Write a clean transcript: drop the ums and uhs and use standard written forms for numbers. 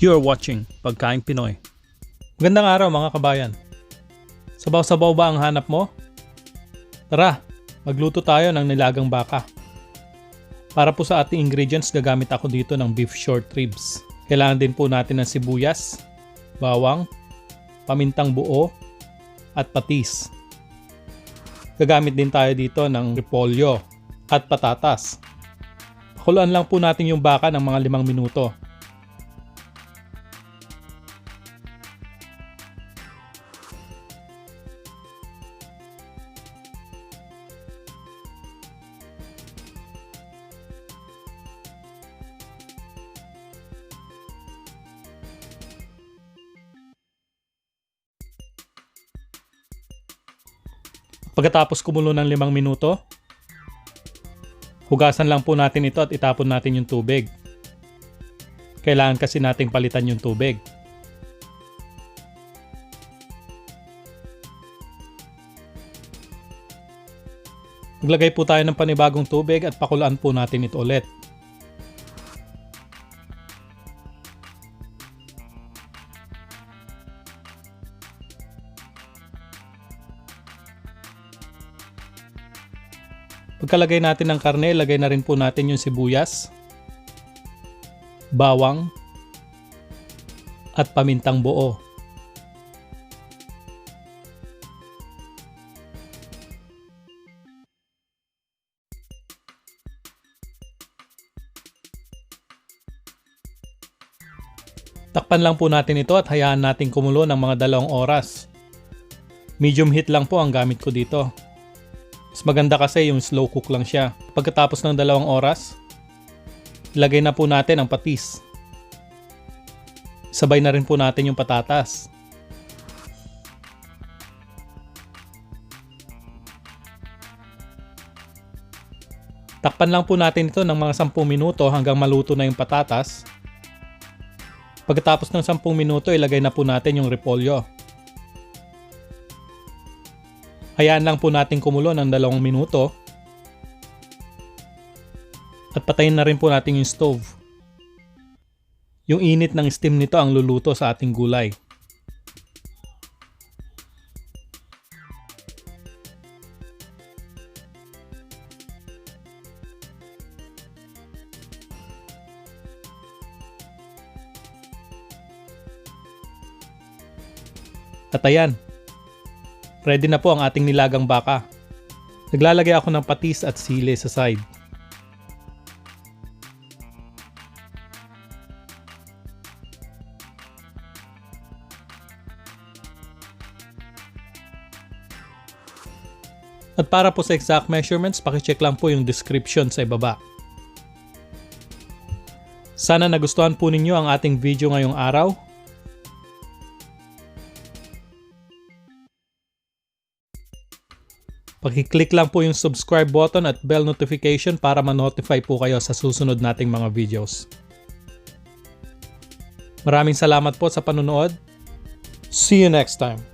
You are watching Pagkaing Pinoy. Magandang araw mga kabayan. Sabaw-sabaw ba ang hanap mo? Tara, magluto tayo ng nilagang baka. Para po sa ating ingredients, gagamit ako dito ng beef short ribs. Kailangan din po natin ng sibuyas, bawang, pamintang buo, at patis. Gagamit din tayo dito ng repolyo at patatas. Pakuluan lang po natin yung baka ng mga 5 minuto. Pagkatapos kumulo ng 5 minuto, hugasan lang po natin ito at itapon natin yung tubig. Kailangan kasi nating palitan yung tubig. Maglagay po tayo ng panibagong tubig at pakuluan po natin ito ulit. Pagkalagay natin ng karne, lagay na rin po natin yung sibuyas, bawang, at pamintang buo. Takpan lang po natin ito at hayaan natin kumulo ng mga 2 oras. Medium heat lang po ang gamit ko dito. Mas maganda kasi yung slow cook lang siya. Pagkatapos ng 2 oras, ilagay na po natin ang patis. Sabay na rin po natin yung patatas. Takpan lang po natin ito ng mga 10 minuto hanggang maluto na yung patatas. Pagkatapos ng 10 minuto, ilagay na po natin yung repolyo. Hayaan lang po natin kumulo ng 2 minuto. At patayin na rin po natin yung stove. Yung init ng steam nito ang luluto sa ating gulay. At ayan. Ready na po ang ating nilagang baka. Naglalagay ako ng patis at sili sa side. At para po sa exact measurements, pakicheck lang po yung description sa ibaba. Sana nagustuhan po ninyo ang ating video ngayong araw. Paki-click lang po yung subscribe button at bell notification para ma-notify po kayo sa susunod nating mga videos. Maraming salamat po sa panonood. See you next time.